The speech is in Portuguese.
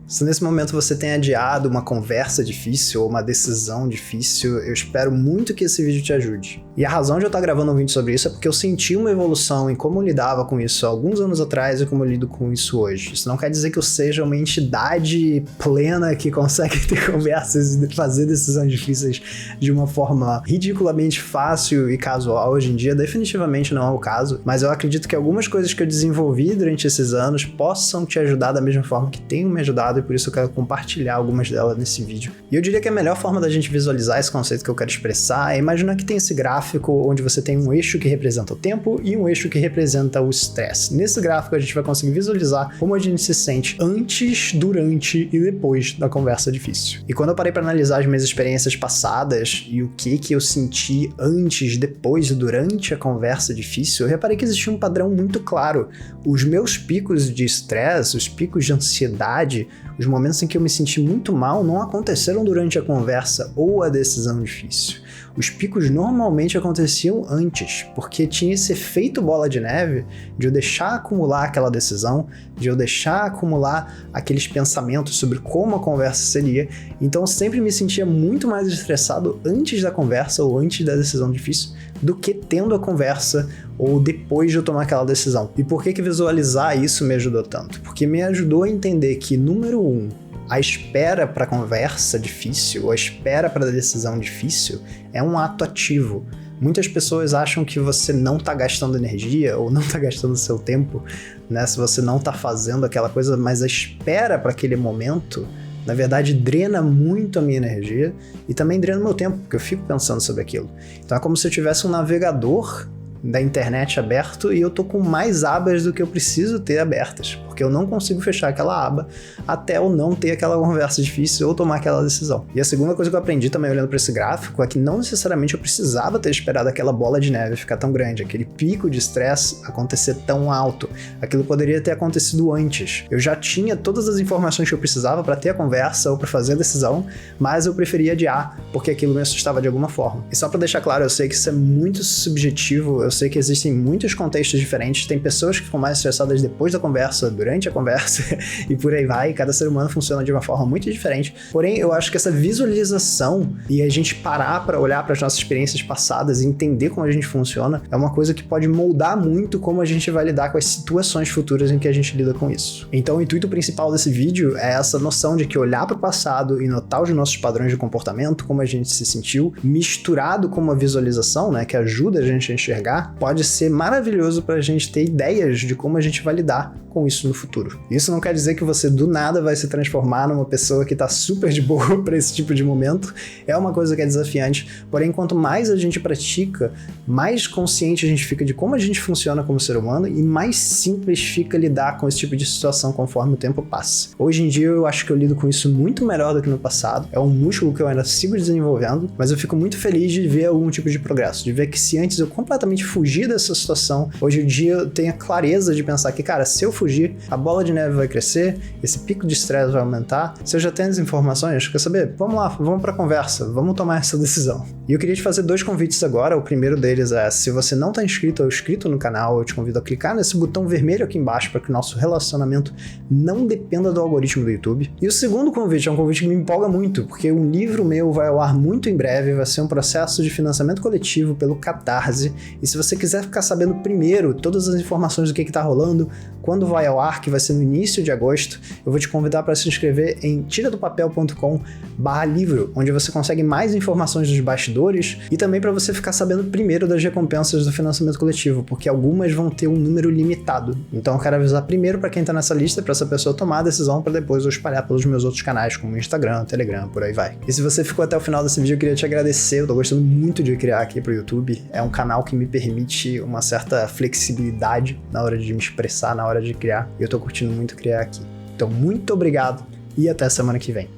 Se nesse momento você tem adiado uma conversa difícil ou uma decisão difícil, eu espero muito que esse vídeo te ajude. E a razão de eu estar gravando um vídeo sobre isso é porque eu senti uma evolução em como eu lidava com isso há alguns anos atrás e como eu lido com isso hoje. Isso não quer dizer que eu seja uma entidade plena que consegue ter conversas e fazer decisões difíceis de uma forma ridiculamente fácil e casual hoje em dia. Definitivamente não é o caso, mas eu acredito que algumas coisas que eu desenvolvi durante esses anos possam te ajudar da mesma forma que tenham me ajudado, e por isso eu quero compartilhar algumas delas nesse vídeo. E eu diria que a melhor forma da gente visualizar esse conceito que eu quero expressar é imaginar que tem esse gráfico onde você tem um eixo que representa o tempo e um eixo que representa o estresse. Nesse gráfico a gente vai conseguir visualizar como a gente se sente antes, durante e depois da conversa difícil. E quando eu parei para analisar as minhas experiências passadas e o que eu senti antes, depois e durante a conversa difícil, eu reparei que existia um padrão muito claro. Os meus picos de estresse, os picos de ansiedade, os momentos em que eu me senti muito mal não aconteceram durante a conversa ou a decisão difícil. Os picos normalmente aconteciam antes, porque tinha esse efeito bola de neve de eu deixar acumular aquela decisão, de eu deixar acumular aqueles pensamentos sobre como a conversa seria. Então eu sempre me sentia muito mais estressado antes da conversa ou antes da decisão difícil do que tendo a conversa ou depois de eu tomar aquela decisão. E por que visualizar isso me ajudou tanto? Porque me ajudou a entender que, número 1, a espera para a conversa difícil, ou a espera para a decisão difícil, é um ato ativo. Muitas pessoas acham que você não está gastando energia ou não está gastando seu tempo, né, se você não está fazendo aquela coisa, mas a espera para aquele momento, na verdade, drena muito a minha energia e também drena o meu tempo, porque eu fico pensando sobre aquilo. Então é como se eu tivesse um navegador da internet aberto e eu tô com mais abas do que eu preciso ter abertas, porque eu não consigo fechar aquela aba até eu não ter aquela conversa difícil ou tomar aquela decisão. E a segunda coisa que eu aprendi também olhando para esse gráfico é que não necessariamente eu precisava ter esperado aquela bola de neve ficar tão grande, aquele pico de estresse acontecer tão alto. Aquilo poderia ter acontecido antes. Eu já tinha todas as informações que eu precisava para ter a conversa ou para fazer a decisão, mas eu preferia adiar, porque aquilo me assustava de alguma forma. E só para deixar claro, eu sei que isso é muito subjetivo, eu sei que existem muitos contextos diferentes, tem pessoas que ficam mais estressadas depois da conversa, durante a conversa e por aí vai, cada ser humano funciona de uma forma muito diferente. Porém, eu acho que essa visualização e a gente parar para olhar para as nossas experiências passadas e entender como a gente funciona é uma coisa que pode moldar muito como a gente vai lidar com as situações futuras em que a gente lida com isso. Então, o intuito principal desse vídeo é essa noção de que olhar para o passado e notar os nossos padrões de comportamento, como a gente se sentiu, misturado com uma visualização, né, que ajuda a gente a enxergar, pode ser maravilhoso para a gente ter ideias de como a gente vai lidar com isso no futuro. Isso não quer dizer que você do nada vai se transformar numa pessoa que tá super de boa para esse tipo de momento. É uma coisa que é desafiante, porém quanto mais a gente pratica, mais consciente a gente fica de como a gente funciona como ser humano e mais simples fica lidar com esse tipo de situação conforme o tempo passa. Hoje em dia eu acho que eu lido com isso muito melhor do que no passado. É um músculo que eu ainda sigo desenvolvendo, mas eu fico muito feliz de ver algum tipo de progresso, de ver que se antes eu completamente fugir dessa situação, hoje em dia eu tenho a clareza de pensar que, cara, se eu fugir, a bola de neve vai crescer, esse pico de estresse vai aumentar. Se eu já tenho as informações, quer saber? Vamos lá, vamos pra conversa, vamos tomar essa decisão. E eu queria te fazer 2 convites agora. O primeiro deles é, se você não tá inscrito ou inscrito no canal, eu te convido a clicar nesse botão vermelho aqui embaixo para que o nosso relacionamento não dependa do algoritmo do YouTube. E o segundo convite é um convite que me empolga muito, porque um livro meu vai ao ar muito em breve, vai ser um processo de financiamento coletivo pelo Catarse, e se você quiser ficar sabendo primeiro todas as informações do que tá rolando, quando vai ao ar, que vai ser no início de agosto, eu vou te convidar para se inscrever em tiradopapel.com/livro, onde você consegue mais informações dos bastidores e também para você ficar sabendo primeiro das recompensas do financiamento coletivo, porque algumas vão ter um número limitado. Então eu quero avisar primeiro para quem tá nessa lista, para essa pessoa tomar a decisão, para depois eu espalhar pelos meus outros canais, como Instagram, Telegram, por aí vai. E se você ficou até o final desse vídeo, eu queria te agradecer. Eu tô gostando muito de criar aqui pro YouTube. É um canal que me permite uma certa flexibilidade na hora de me expressar, na hora de criar. E eu tô curtindo muito criar aqui. Então, muito obrigado e até semana que vem.